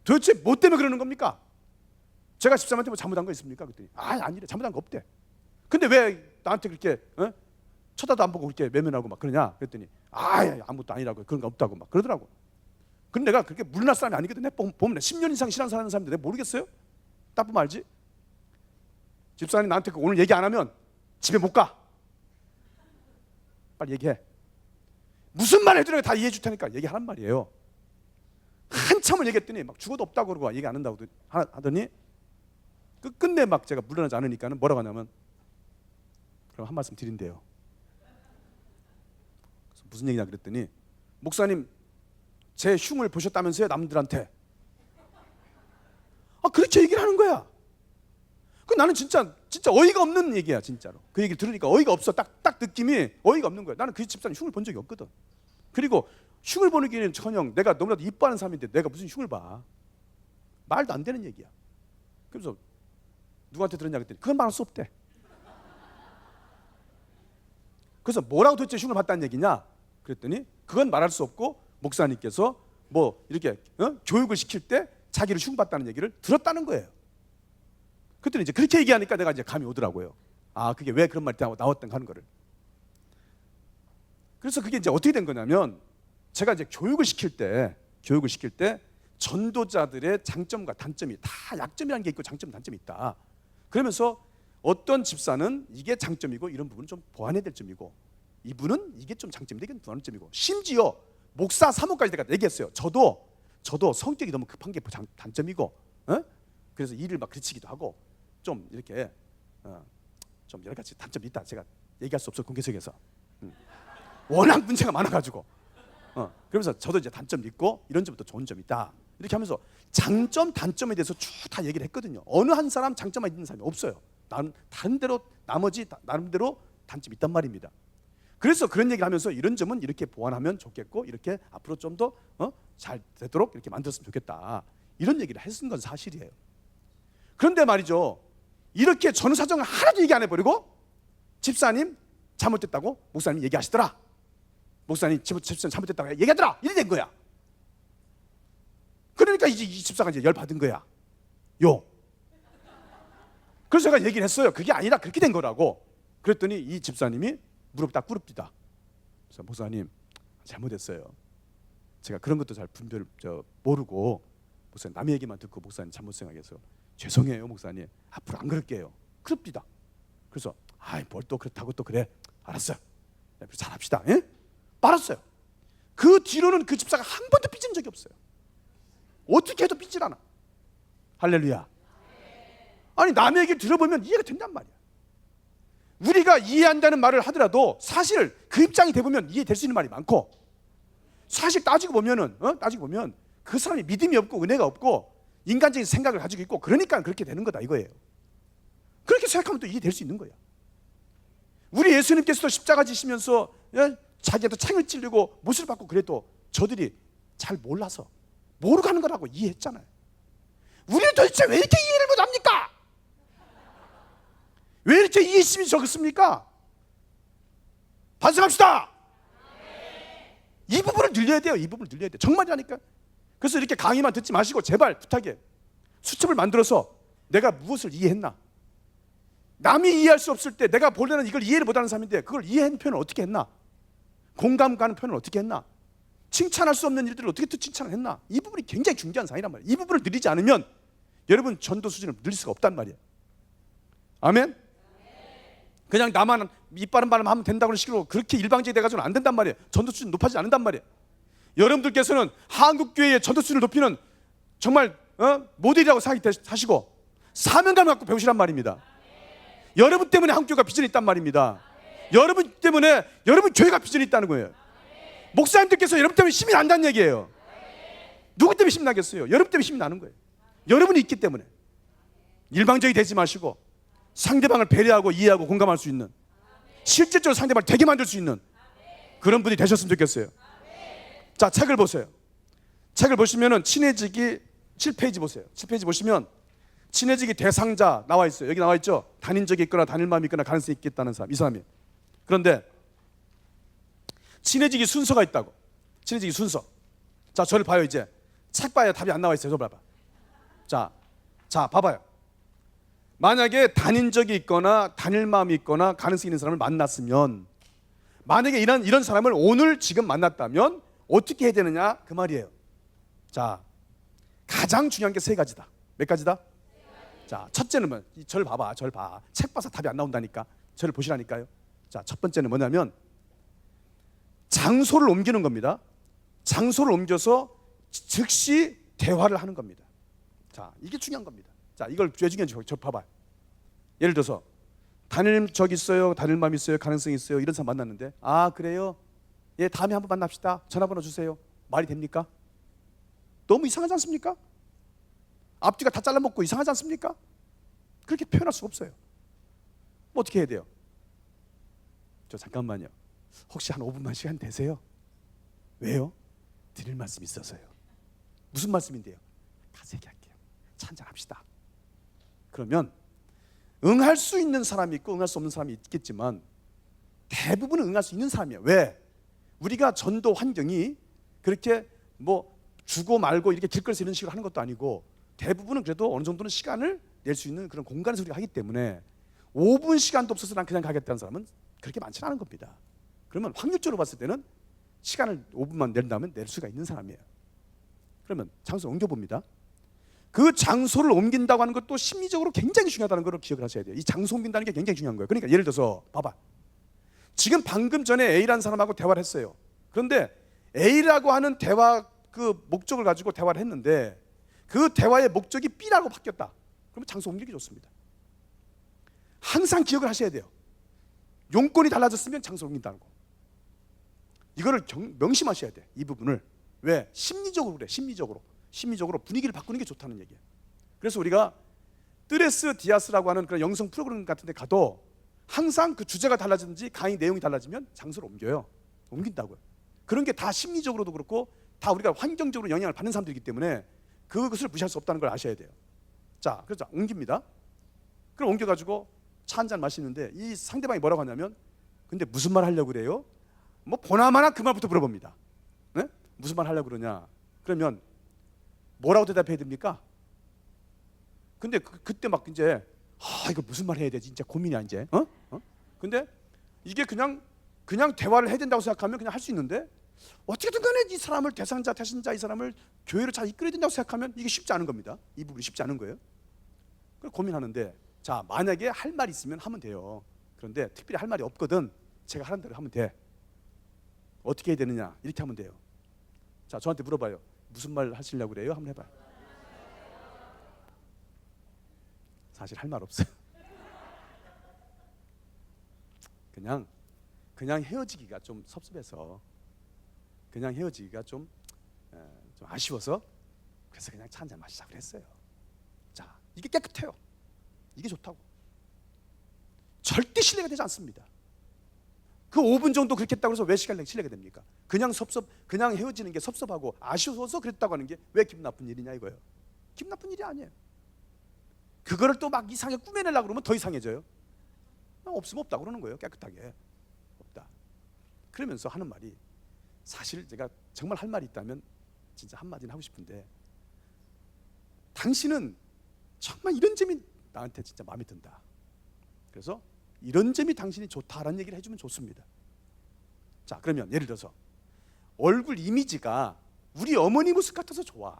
도대체 뭐 때문에 그러는 겁니까? 제가 집사님한테 뭐 잘못한 거 있습니까? 그랬더니 아니래, 잘못한 거 없대. 근데 왜 나한테 그렇게 쳐다도 안 보고 그렇게 외면하고 막 그러냐? 그랬더니 아무것도 아니라고, 그런 거 없다고 막 그러더라고. 근데 내가 그렇게 물날 사람이 아니거든. 보면 10년 이상 신앙생활하는 사람인데 내가 모르겠어요? 딱 보면 알지? 집사님 나한테 오늘 얘기 안 하면 집에 못 가. 빨리 얘기해. 무슨 말 해도 다 이해해 줄 테니까 얘기하란 말이에요. 한참을 얘기했더니 막 죽어도 없다고 그러고 얘기 안 한다고 하더니 끝내 막 제가 물러나지 않으니까는 뭐라고 하냐면 그럼 한 말씀 드린대요. 그래서 무슨 얘기냐 그랬더니 목사님 제 흉을 보셨다면서요 남들한테. 그렇게 얘기를 하는 거야. 그 나는 진짜 어이가 없는 얘기야 진짜로. 그 얘기를 들으니까 어이가 없어. 딱 느낌이 어이가 없는 거야. 나는 그 집사님 흉을 본 적이 없거든. 그리고 흉을 보는 게 전형 내가 너무나도 이뻐하는 사람인데 내가 무슨 흉을 봐. 말도 안 되는 얘기야. 그래서 누구한테 들었냐 그랬더니 그건 말할 수 없대. 그래서 뭐라고 도대체 흉을 봤다는 얘기냐 그랬더니 그건 말할 수 없고 목사님께서 뭐 이렇게 교육을 시킬 때 자기를 흉봤다는 얘기를 들었다는 거예요. 그랬더니 이제 그렇게 얘기하니까 내가 이제 감이 오더라고요. 그게 왜 그런 말이 나왔던가 하는 거를. 그래서 그게 이제 어떻게 된 거냐면 제가 이제 교육을 시킬 때 전도자들의 장점과 단점이 다 약점이라는 게 있고 장점, 단점이 있다. 그러면서 어떤 집사는 이게 장점이고 이런 부분은 좀 보완해야 될 점이고, 이분은 이게 좀 장점인데 이건 보완할 점이고, 심지어 목사 사모까지 내가 얘기했어요. 저도 성격이 너무 급한 게 단점이고, 그래서 일을 막 그르치기도 하고 좀 이렇게 좀 여러 가지 단점이 있다. 제가 얘기할 수 없어 공개석에서. 워낙 문제가 많아가지고. 그러면서 저도 이제 단점이 있고 이런 점도 좋은 점이 있다. 이렇게 하면서 장점, 단점에 대해서 쭉 다 얘기를 했거든요. 어느 한 사람 장점만 있는 사람이 없어요. 다른 대로 나머지 나름대로 단점이 있단 말입니다. 그래서 그런 얘기를 하면서 이런 점은 이렇게 보완하면 좋겠고 이렇게 앞으로 좀 더 잘 되도록 이렇게 만들었으면 좋겠다. 이런 얘기를 했은 건 사실이에요. 그런데 말이죠, 이렇게 전후 사정을 하나도 얘기 안 해버리고 집사님 잘못됐다고 목사님 얘기하시더라. 목사님 집사님 잘못됐다고 얘기하더라. 이래 된 거야. 그러니까 이제 이 집사가 이제 열 받은 거야. 그래서 제가 얘기를 했어요. 그게 아니라 그렇게 된 거라고. 그랬더니 이 집사님이 무릎 딱 꿇읍니다. 그래서 목사님 잘못했어요. 제가 그런 것도 잘 분별 모르고 목사님 남의 얘기만 듣고 목사님 잘못 생각해서 죄송해요 목사님. 앞으로 안 그럴게요. 그럽니다. 그래서 뭘 또 그렇다고 또 그래. 알았어요. 잘합시다. 예? 말았어요. 그 뒤로는 그 집사가 한 번도 삐진 적이 없어요. 어떻게 해도 삐질 않아. 할렐루야. 아니 남의 얘기를 들어보면 이해가 된단 말이야. 우리가 이해한다는 말을 하더라도 사실 그 입장이 돼보면 이해될 수 있는 말이 많고, 사실 따지고 보면 그 사람이 믿음이 없고 은혜가 없고 인간적인 생각을 가지고 있고 그러니까 그렇게 되는 거다 이거예요. 그렇게 생각하면 또 이해될 수 있는 거야. 우리 예수님께서도 십자가 지시면서 자기도 창을 찔리고 못을 받고 그래도 저들이 잘 몰라서 모르고 하는 거라고 이해했잖아요. 우리는 도대체 왜 이렇게 이해를 못합니까? 왜 이렇게 이해심이 적습니까? 반성합시다. 이 부분을 늘려야 돼요. 이 부분을 늘려야 돼요. 정말이라니까. 그래서 이렇게 강의만 듣지 마시고 제발 부탁해. 수첩을 만들어서 내가 무엇을 이해했나? 남이 이해할 수 없을 때 내가 본래는 이걸 이해를 못하는 사람인데 그걸 이해한 표현을 어떻게 했나? 공감 가는 표현을 어떻게 했나? 칭찬할 수 없는 일들을 어떻게 또 칭찬을 했나? 이 부분이 굉장히 중요한 사항이란 말이에요. 이 부분을 늘리지 않으면 여러분 전도 수준을 늘릴 수가 없단 말이에요. 아멘? 그냥 나만 이빠른 바람 하면 된다고 하는 식으로 그렇게 일방적이 돼가지고는 안 된단 말이에요. 전도 수준이 높아지지 않는단 말이에요. 여러분들께서는 한국교회의 전도 수준을 높이는 정말 모델이라고 생각하시고 사명감을 갖고 배우시란 말입니다. 여러분 때문에 한국교회가 비전이 있단 말입니다. 여러분 때문에 여러분 교회가 비전이 있다는 거예요. 목사님들께서 여러분 때문에 힘이 난다는 얘기예요. 누구 때문에 힘이 나겠어요? 여러분 때문에 힘이 나는 거예요. 여러분이 있기 때문에. 일방적이 되지 마시고 상대방을 배려하고 이해하고 공감할 수 있는, 실질적으로 상대방을 되게 만들 수 있는 그런 분이 되셨으면 좋겠어요. 자, 책을 보세요. 책을 보시면은 친해지기 7페이지 보세요. 7페이지 보시면 친해지기 대상자 나와 있어요. 여기 나와 있죠. 다닌 적이 있거나 다닐 마음이 있거나 가능성이 있겠다는 사람, 이 사람이. 그런데 친해지기 순서가 있다고. 친해지기 순서. 자, 저를 봐요. 이제 책 봐야 답이 안 나와 있어요. 저 봐봐. 자, 봐봐요. 만약에 다닌 적이 있거나 다닐 마음이 있거나 가능성이 있는 사람을 만났으면, 만약에 이런 사람을 오늘 지금 만났다면 어떻게 해야 되느냐 그 말이에요. 자, 가장 중요한 게 세 가지다. 몇 가지다? 자, 첫째는 뭐, 저를 봐봐. 저를 봐. 책 봐서 답이 안 나온다니까. 저를 보시라니까요. 자, 첫 번째는 뭐냐면 장소를 옮기는 겁니다. 장소를 옮겨서 즉시 대화를 하는 겁니다. 자, 이게 중요한 겁니다. 자, 이걸 왜 중요한지 저 봐봐요. 예를 들어서 다닐 적 있어요, 다닐 마음 있어요, 가능성이 있어요, 이런 사람 만났는데, 아 그래요? 예, 다음에 한번 만납시다. 전화번호 주세요. 말이 됩니까? 너무 이상하지 않습니까? 앞뒤가 다 잘라먹고 이상하지 않습니까? 그렇게 표현할 수가 없어요. 뭐 어떻게 해야 돼요? 저 잠깐만요. 혹시 한 5분만 시간 되세요? 왜요? 드릴 말씀이 있어서요. 무슨 말씀인데요? 가서 얘기할게요. 차 한잔 합시다. 그러면 응할 수 있는 사람이 있고 응할 수 없는 사람이 있겠지만 대부분은 응할 수 있는 사람이에요. 왜? 우리가 전도 환경이 그렇게 뭐 주고 말고 이렇게 길거리에서 이런 식으로 하는 것도 아니고 대부분은 그래도 어느 정도는 시간을 낼 수 있는 그런 공간에서 우리가 하기 때문에 5분 시간도 없어서 난 그냥 가겠다는 사람은 그렇게 많지는 않은 겁니다. 그러면 확률적으로 봤을 때는 시간을 5분만 낸다면 낼 수가 있는 사람이에요. 그러면 장소를 옮겨봅니다. 그 장소를 옮긴다고 하는 것도 심리적으로 굉장히 중요하다는 걸 기억을 하셔야 돼요. 이 장소 옮긴다는 게 굉장히 중요한 거예요. 그러니까 예를 들어서 봐봐. 지금 방금 전에 A라는 사람하고 대화를 했어요. 그런데 A라고 하는 대화 그 목적을 가지고 대화를 했는데 그 대화의 목적이 B라고 바뀌었다. 그러면 장소 옮기기 좋습니다. 항상 기억을 하셔야 돼요. 용건이 달라졌으면 장소 옮긴다는 거. 이거를 명심하셔야 돼. 이 부분을. 왜? 심리적으로 그래. 심리적으로 분위기를 바꾸는 게 좋다는 얘기예요. 그래서 우리가 뜨레스 디아스라고 하는 그런 영성 프로그램 같은 데 가도 항상 그 주제가 달라지든지 강의 내용이 달라지면 장소를 옮겨요. 옮긴다고요. 그런 게 다 심리적으로도 그렇고 다 우리가 환경적으로 영향을 받는 사람들이기 때문에 그것을 무시할 수 없다는 걸 아셔야 돼요. 자, 그래서 옮깁니다. 그럼 옮겨가지고 차 한잔 마시는데 이 상대방이 뭐라고 하냐면 근데 무슨 말 하려고 그래요? 뭐 보나마나 그 말부터 물어봅니다. 네? 무슨 말 하려고 그러냐? 그러면 뭐라고 대답해야 됩니까? 근데 그때 막 이제 이거 무슨 말 해야 되지? 진짜 고민이야 이제. 근데 이게 그냥 대화를 해야 된다고 생각하면 그냥 할 수 있는데 어떻게든 간에 이 사람을 대상자, 태신자 이 사람을 교회로 잘 이끌어야 된다고 생각하면 이게 쉽지 않은 겁니다. 이 부분이 쉽지 않은 거예요. 그걸 고민하는데 자, 만약에 할 말이 있으면 하면 돼요. 그런데 특별히 할 말이 없거든. 제가 하는 대로 하면 돼. 어떻게 해야 되느냐? 이렇게 하면 돼요. 자, 저한테 물어봐요. 무슨 말 하시려고 그래요? 한번 해봐요. 사실 할 말 없어요. 그냥 헤어지기가 좀 섭섭해서 그냥 헤어지기가 좀 아쉬워서 그래서 그냥 차 한잔 마시자 그랬어요. 자, 이게 깨끗해요. 이게 좋다고. 절대 신뢰가 되지 않습니다. 그 5분 정도 그렇게 했다고 해서 왜 시간이 신뢰가 됩니까? 그냥 헤어지는 게 섭섭하고 아쉬워서 그랬다고 하는 게 왜 기분 나쁜 일이냐 이거예요. 기분 나쁜 일이 아니에요. 그거를 또 막 이상하게 꾸며내려고 그러면 더 이상해져요. 없으면 없다고 그러는 거예요. 깨끗하게. 없다. 그러면서 하는 말이 사실 제가 정말 할 말이 있다면 진짜 한마디는 하고 싶은데 당신은 정말 이런 점이 나한테 진짜 마음에 든다. 그래서 이런 점이 당신이 좋다라는 얘기를 해주면 좋습니다. 자, 그러면 예를 들어서 얼굴 이미지가 우리 어머니 모습 같아서 좋아.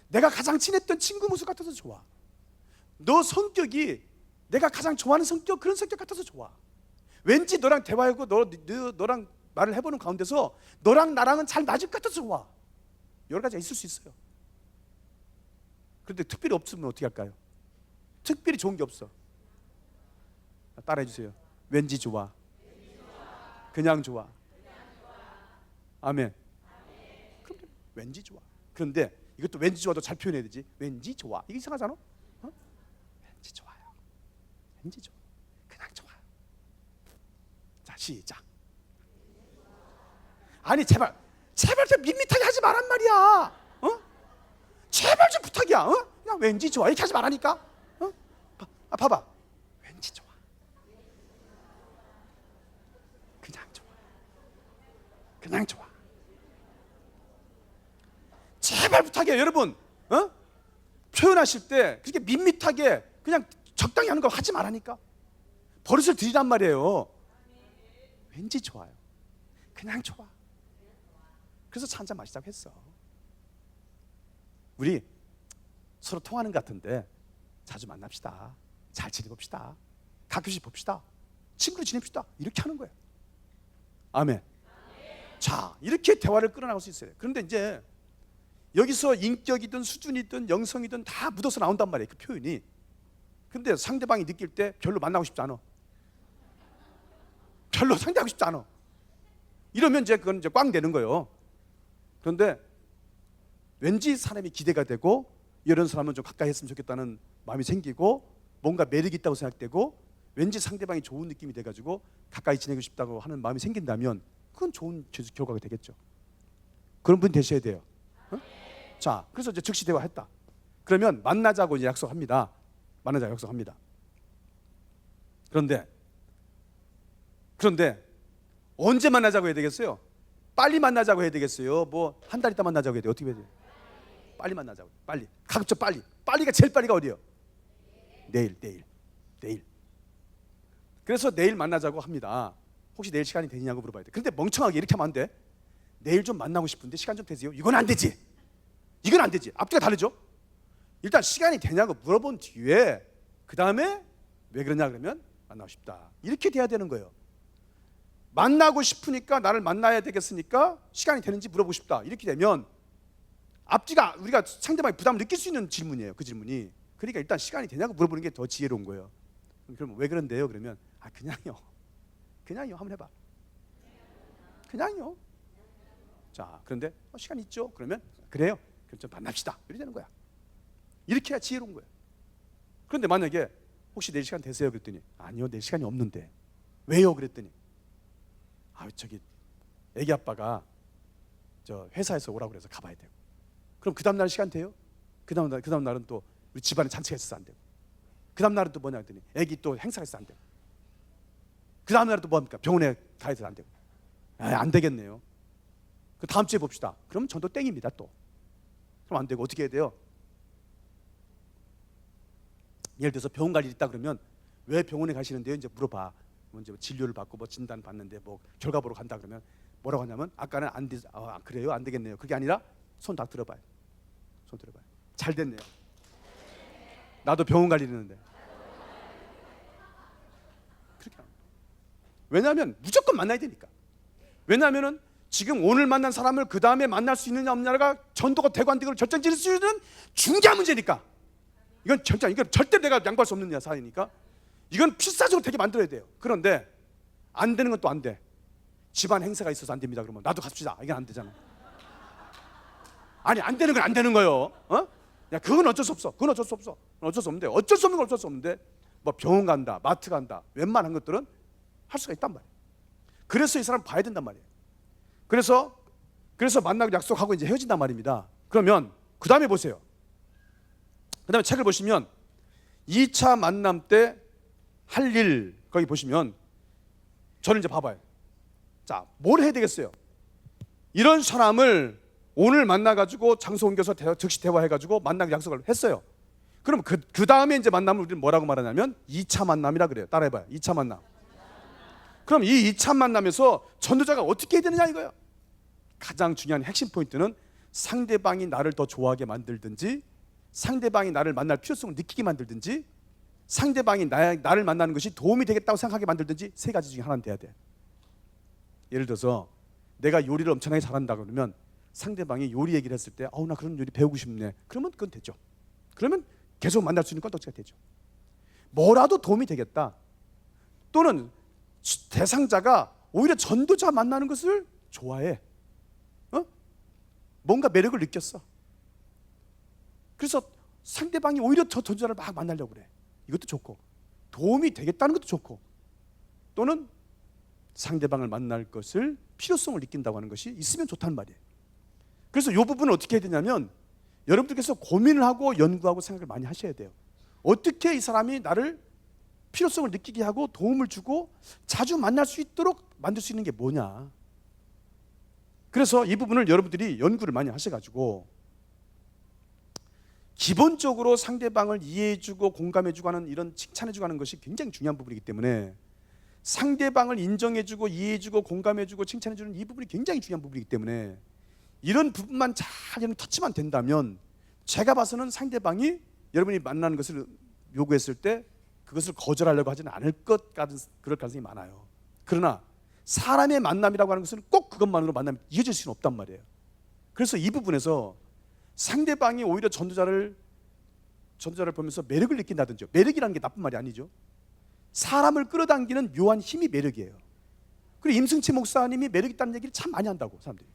내가 가장 친했던 친구 모습 같아서 좋아. 너 성격이 내가 가장 좋아하는 성격, 그런 성격 같아서 좋아. 왠지 너랑 대화하고 너랑 말을 해보는 가운데서 너랑 나랑은 잘 맞을 것 같아서 좋아. 여러 가지가 있을 수 있어요. 그런데 특별히 없으면 어떻게 할까요? 특별히 좋은 게 없어. 따라해 주세요. 왠지 좋아. 그냥 좋아. 아멘. 그럼 왠지 좋아. 그런데 이것도 왠지 좋아도 잘 표현해야 되지. 왠지 좋아. 이게 이상하잖아. 왠지 좋아요. 왠지 좋아. 그냥 좋아. 자, 시작. 아니 제발 좀 밋밋하게 하지 말란 말이야. 제발 좀 부탁이야. 그냥 왠지 좋아. 이렇게 하지 말라니까. 봐봐. 왠지 좋아. 그냥 좋아. 그냥 좋아. 제발 부탁이에요, 여러분. 표현하실 때 그렇게 밋밋하게 그냥 적당히 하는 거 하지 말라니까. 버릇을 들이란 말이에요. 왠지 좋아요. 그냥 좋아. 그래서 차 한잔 마시자고 했어. 우리 서로 통하는 것 같은데 자주 만납시다. 잘 지내봅시다. 가끔씩 봅시다. 친구로 지냅시다. 이렇게 하는 거예요. 아멘. 자, 이렇게 대화를 끌어나갈 수 있어요. 그런데 이제 여기서 인격이든 수준이든 영성이든 다 묻어서 나온단 말이에요. 그 표현이. 근데 상대방이 느낄 때 별로 만나고 싶지 않아. 별로 상대하고 싶지 않아. 이러면 이제 그건 이제 꽝 되는 거예요. 그런데 왠지 사람이 기대가 되고 이런 사람은 좀 가까이 했으면 좋겠다는 마음이 생기고 뭔가 매력이 있다고 생각되고 왠지 상대방이 좋은 느낌이 돼가지고 가까이 지내고 싶다고 하는 마음이 생긴다면 그건 좋은 결과가 되겠죠. 그런 분 되셔야 돼요. 자, 그래서 이제 즉시 대화했다. 그러면 만나자고 이제 약속합니다. 만나자고 약속합니다. 그런데 언제 만나자고 해야 되겠어요? 빨리 만나자고 해야 되겠어요? 뭐 한 달 있다 만나자고 해야 돼요? 어떻게 해야 돼요? 빨리 만나자고. 빨리. 가급적 빨리. 빨리가 제일 빨리가 어디예요? 내일. 그래서 내일 만나자고 합니다. 혹시 내일 시간이 되냐고 물어봐야 돼. 근데 멍청하게 이렇게 하면 안 돼. 내일 좀 만나고 싶은데 시간 좀 되세요? 이건 안 되지. 이건 안 되지. 앞뒤가 다르죠. 일단 시간이 되냐고 물어본 뒤에 그 다음에 왜 그러냐 그러면 만나고 싶다. 이렇게 돼야 되는 거예요. 만나고 싶으니까 나를 만나야 되겠으니까 시간이 되는지 물어보고 싶다. 이렇게 되면 앞뒤가 우리가 상대방이 부담을 느낄 수 있는 질문이에요. 그 질문이. 그러니까 일단 시간이 되냐고 물어보는 게 더 지혜로운 거예요. 그럼 왜 그런데요? 그러면 그냥요 한번 해봐. 그냥요. 자, 그런데 시간 있죠? 그러면 그래요. 그럼 좀 만납시다. 이렇게 되는 거야. 이렇게 해야 지혜로운 거예요. 그런데 만약에 혹시 내일 시간 되세요? 그랬더니 아니요, 내일 시간이 없는데. 왜요? 그랬더니 저기 애기 아빠가 저 회사에서 오라고 그래서 가봐야 되고. 그럼 그 다음 날 시간 돼요? 그 다음 날은 또 우리 집안에 잔치가 있어서 안 되고. 그 다음 날은 또 뭐냐 했더니 애기 또 행사가 있어서 안 되고. 그 다음 날은 또 뭡니까? 병원에 가야 돼서 안 되고. 안 되겠네요. 그 다음 주에 봅시다. 그럼 전도 땡입니다. 또 그럼 안 되고 어떻게 해야 돼요? 예를 들어서 병원 갈 일 있다 그러면 왜 병원에 가시는데요? 이제 물어봐. 먼저 진료를 받고 뭐 진단 받는데 뭐 결과 보러 간다 그러면 뭐라고 하냐면 아까는 안 돼. 그래요? 안 되겠네요. 그게 아니라 손 다 들어봐요. 손 들어봐요. 잘 됐네요. 나도 병원 갈 일 있는데. 그렇게 합니다. 왜냐하면 무조건 만나야 되니까. 왜냐하면은 지금 오늘 만난 사람을 그 다음에 만날 수 있느냐 없느냐가 전도가 되고 안 되고를 결정지을 수 있는 중요한 문제니까. 이건 절대 내가 양보할 수 없는 사안이니까 이건 필사적으로 되게 만들어야 돼요. 그런데 안 되는 건 또 안 돼. 집안 행사가 있어서 안 됩니다. 그러면 나도 갑시다. 이건 안 되잖아. 아니 안 되는 건 안 되는 거예요. 그건 어쩔 수 없어. 그건 어쩔 수 없어. 어쩔 수 없는데 어쩔 수 없는 건 어쩔 수 없는데 뭐 병원 간다, 마트 간다, 웬만한 것들은 할 수가 있단 말이에요. 그래서 이 사람 봐야 된단 말이에요. 그래서 만나고 약속하고 이제 헤어진단 말입니다. 그러면 그 다음에 보세요. 그 다음에 책을 보시면 2차 만남 때 할 일 거기 보시면 저는 이제 봐봐요. 자, 뭘 해야 되겠어요? 이런 사람을 오늘 만나가지고 장소 옮겨서 즉시 대화해가지고 만나고 약속을 했어요. 그럼 그 다음에 이제 만남을 우리는 뭐라고 말하냐면 2차 만남이라 그래요. 따라해봐요. 2차 만남. 그럼 이 2차 만남에서 전도자가 어떻게 해야 되느냐 이거예요. 가장 중요한 핵심 포인트는 상대방이 나를 더 좋아하게 만들든지 상대방이 나를 만날 필요성을 느끼게 만들든지 상대방이 나를 만나는 것이 도움이 되겠다고 생각하게 만들든지 세 가지 중에 하나는 돼야 돼. 예를 들어서 내가 요리를 엄청나게 잘한다 그러면 상대방이 요리 얘기를 했을 때 나 그런 요리 배우고 싶네. 그러면 그건 되죠. 그러면 계속 만날 수 있는 건덕지가 되죠. 뭐라도 도움이 되겠다. 또는 대상자가 오히려 전도자 만나는 것을 좋아해. 뭔가 매력을 느꼈어. 그래서 상대방이 오히려 저 전도자를 막 만나려고 그래. 이것도 좋고 도움이 되겠다는 것도 좋고 또는 상대방을 만날 것을 필요성을 느낀다고 하는 것이 있으면 좋다는 말이에요. 그래서 이 부분을 어떻게 해야 되냐면 여러분들께서 고민을 하고 연구하고 생각을 많이 하셔야 돼요. 어떻게 이 사람이 나를 필요성을 느끼게 하고 도움을 주고 자주 만날 수 있도록 만들 수 있는 게 뭐냐. 그래서 이 부분을 여러분들이 연구를 많이 하셔가지고 기본적으로 상대방을 이해해주고 공감해주고 하는 이런 칭찬해주고 하는 것이 굉장히 중요한 부분이기 때문에 상대방을 인정해주고 이해해주고 공감해주고 칭찬해주는 이 부분이 굉장히 중요한 부분이기 때문에 이런 부분만 잘 터치만 된다면 제가 봐서는 상대방이 여러분이 만나는 것을 요구했을 때 그것을 거절하려고 하지는 않을 것 같은 그럴 가능성이 많아요. 그러나 사람의 만남이라고 하는 것은 꼭 그것만으로 만남이 이어질 수는 없단 말이에요. 그래서 이 부분에서 상대방이 오히려 전도자를 보면서 매력을 느낀다든지, 매력이라는 게 나쁜 말이 아니죠. 사람을 끌어당기는 묘한 힘이 매력이에요. 그리고 임승채 목사님이 매력 있다는 얘기를 참 많이 한다고 사람들이.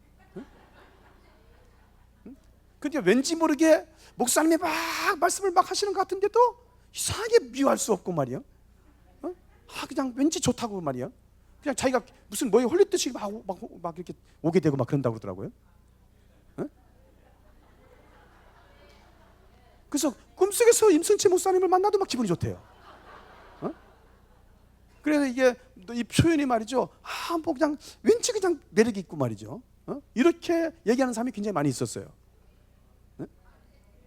근데 왠지 모르게 목사님이 막 말씀을 막 하시는 것 같은데도 이상하게 미워할 수 없고 말이야. 그냥 왠지 좋다고 말이야. 그냥 자기가 무슨 뭐에 홀렸듯이 막 이렇게 오게 되고 막 그런다고 그러더라고요. 그래서 꿈속에서 임승채 목사님을 만나도 막 기분이 좋대요. 그래서 이게 이 표현이 말이죠. 뭐 그냥 왠지 그냥 매력이 있고 말이죠. 이렇게 얘기하는 사람이 굉장히 많이 있었어요.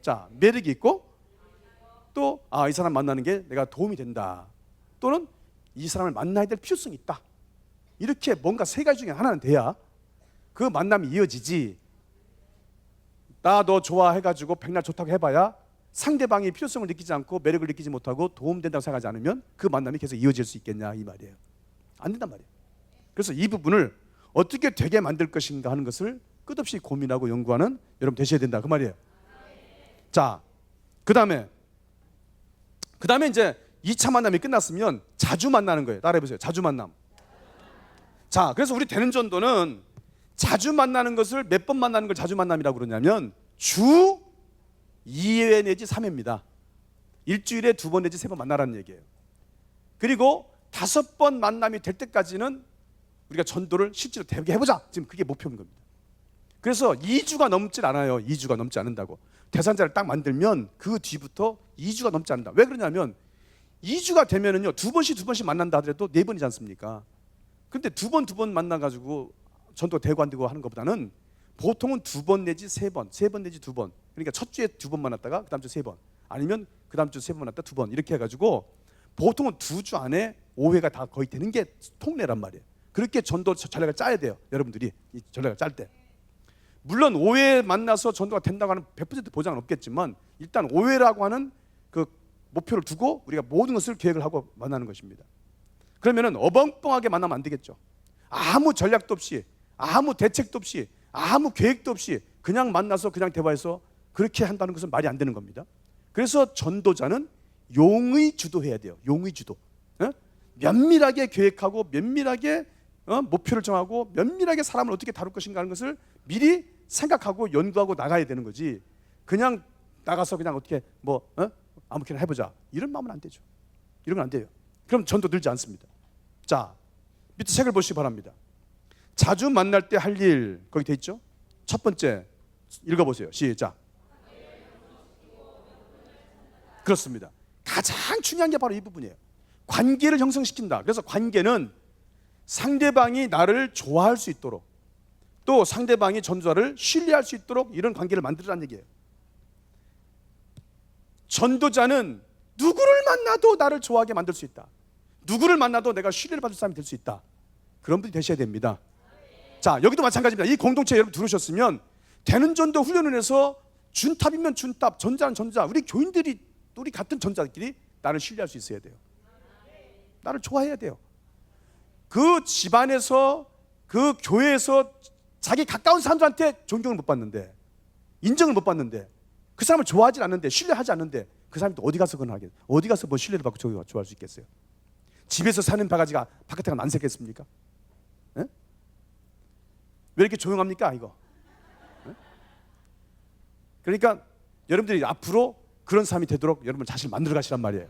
자, 매력이 있고 또 이 사람 만나는 게 내가 도움이 된다. 또는 이 사람을 만나야 될 필요성이 있다. 이렇게 뭔가 세 가지 중에 하나는 돼야 그 만남이 이어지지. 나 너 좋아해가지고 백날 좋다고 해봐야 상대방이 필요성을 느끼지 않고 매력을 느끼지 못하고 도움된다고 생각하지 않으면 그 만남이 계속 이어질 수 있겠냐 이 말이에요. 안 된단 말이에요. 그래서 이 부분을 어떻게 되게 만들 것인가 하는 것을 끝없이 고민하고 연구하는 여러분 되셔야 된다 그 말이에요. 자, 그 다음에 이제 2차 만남이 끝났으면 자주 만나는 거예요. 따라해보세요. 자주 만남. 자, 그래서 우리 되는 전도는 자주 만나는 것을 몇 번 만나는 걸 자주 만남이라고 그러냐면 주 2회 내지 3회입니다. 일주일에 2번 내지 3번 만나라는 얘기예요. 그리고 5번 만남이 될 때까지는 우리가 전도를 실제로 되게 해보자. 지금 그게 목표인 겁니다. 그래서 2주가 넘질 않아요. 2주가 넘지 않는다고. 대상자를 딱 만들면 그 뒤부터 2주가 넘지 않는다. 왜 그러냐면 2주가 되면은요 2번씩 만난다 하더라도 4번이지 않습니까? 근데 2번 만나가지고 전도 되고 안 되고 하는 것보다는 보통은 2번 내지 3번, 3번 내지 2번. 그러니까 첫 주에 2번 만났다가 그 다음 주 3번, 아니면 그 다음 주 3번 만났다 2번 이렇게 해가지고 보통은 2주 안에 5회가 다 거의 되는 게 통례란 말이에요. 그렇게 전도 전략을 짜야 돼요. 여러분들이 이 전략을 짤 때. 물론 5회 만나서 전도가 된다고 하는 100% 보장은 없겠지만 일단 5회라고 하는 그 목표를 두고 우리가 모든 것을 계획을 하고 만나는 것입니다. 그러면은 어벙벙하게 만나면 안 되겠죠. 아무 전략도 없이, 아무 대책도 없이, 아무 계획도 없이 그냥 만나서 그냥 대화해서 그렇게 한다는 것은 말이 안 되는 겁니다. 그래서 전도자는 용의 주도해야 돼요. 용의 주도. 면밀하게 계획하고 면밀하게 목표를 정하고 면밀하게 사람을 어떻게 다룰 것인가 하는 것을 미리 생각하고 연구하고 나가야 되는 거지. 그냥 나가서 그냥 어떻게 아무렇게나 해보자 이런 마음은 안 되죠. 이런 건 안 돼요. 그럼 전도 늘지 않습니다. 자, 밑에 책을 보시기 바랍니다. 자주 만날 때 할 일 거기 돼 있죠. 첫 번째 읽어보세요. 시작. 그렇습니다. 가장 중요한 게 바로 이 부분이에요. 관계를 형성시킨다. 그래서 관계는 상대방이 나를 좋아할 수 있도록 또 상대방이 전도자를 신뢰할 수 있도록 이런 관계를 만들라는 얘기예요. 전도자는 누구를 만나도 나를 좋아하게 만들 수 있다. 누구를 만나도 내가 신뢰를 받을 사람이 될 수 있다. 그런 분이 되셔야 됩니다. 자, 여기도 마찬가지입니다. 이 공동체 여러분 들으셨으면 되는 전도 훈련을 해서 준탑이면 준탑, 전자는 전자. 우리 교인들이 우리 같은 전자들끼리 나를 신뢰할 수 있어야 돼요. 나를 좋아해야 돼요. 그 집안에서 그 교회에서 자기 가까운 사람들한테 존경을 못 받는데 인정을 못 받는데 그 사람을 좋아하지 않는데 신뢰하지 않는데 그 사람이 또 어디 가서 그건 하겠어요? 어디 가서 뭐 신뢰를 받고 좋아할 수 있겠어요? 집에서 사는 바가지가 바깥에 가면 안 새겠습니까? 에? 왜 이렇게 조용합니까 이거? 에? 그러니까 여러분들이 앞으로 그런 사람이 되도록 여러분 자신을 만들어 가시란 말이에요.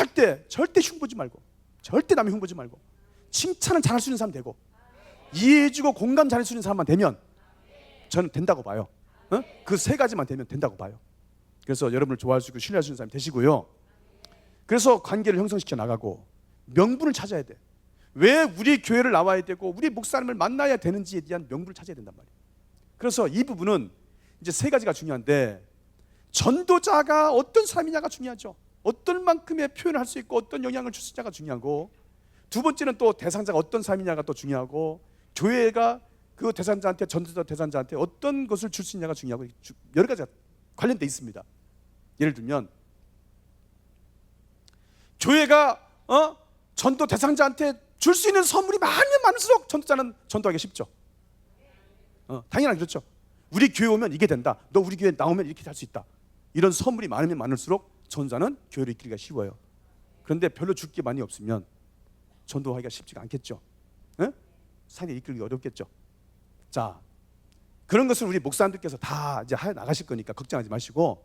절대 흉보지 말고 절대 남이 흉보지 말고 칭찬을 잘할 수 있는 사람 되고 이해해주고 공감 잘할 수 있는 사람만 되면 저는 된다고 봐요. 그 세 가지만 되면 된다고 봐요. 그래서 여러분을 좋아할 수 있고 신뢰할 수 있는 사람이 되시고요. 그래서 관계를 형성시켜 나가고 명분을 찾아야 돼. 왜 우리 교회를 나와야 되고 우리 목사님을 만나야 되는지에 대한 명분을 찾아야 된단 말이에요. 그래서 이 부분은 이제 세 가지가 중요한데 전도자가 어떤 사람이냐가 중요하죠. 어떤 만큼의 표현을 할 수 있고 어떤 영향을 줄 수 있냐가 중요하고 두 번째는 또 대상자가 어떤 사람이냐가 또 중요하고 교회가 그 대상자한테 전도자 대상자한테 어떤 것을 줄 수 있냐가 중요하고 여러 가지가 관련돼 있습니다. 예를 들면 교회가 전도 대상자한테 줄 수 있는 선물이 많으면 많을수록 전도자는 전도하기 쉽죠. 당연히 그렇죠. 우리 교회 오면 이게 된다. 너 우리 교회 나오면 이렇게 할 수 있다. 이런 선물이 많으면 많을수록 전도자는 교회를 이끌기가 쉬워요. 그런데 별로 줄 게 많이 없으면 전도하기가 쉽지가 않겠죠. 사회 이끌기 어렵겠죠. 자, 그런 것을 우리 목사님들께서 다 이제 해 나가실 거니까 걱정하지 마시고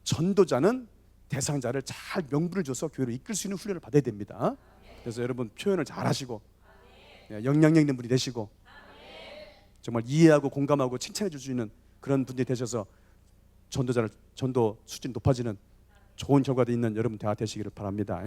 전도자는 대상자를 잘 명분을 줘서 교회를 이끌 수 있는 훈련을 받아야 됩니다. 그래서 여러분 표현을 잘 하시고 영향력 있는 분이 되시고 정말 이해하고 공감하고 칭찬해 줄 수 있는 그런 분들이 되셔서 전도 수준이 높아지는 좋은 결과도 있는 여러분 다 되시기를 바랍니다.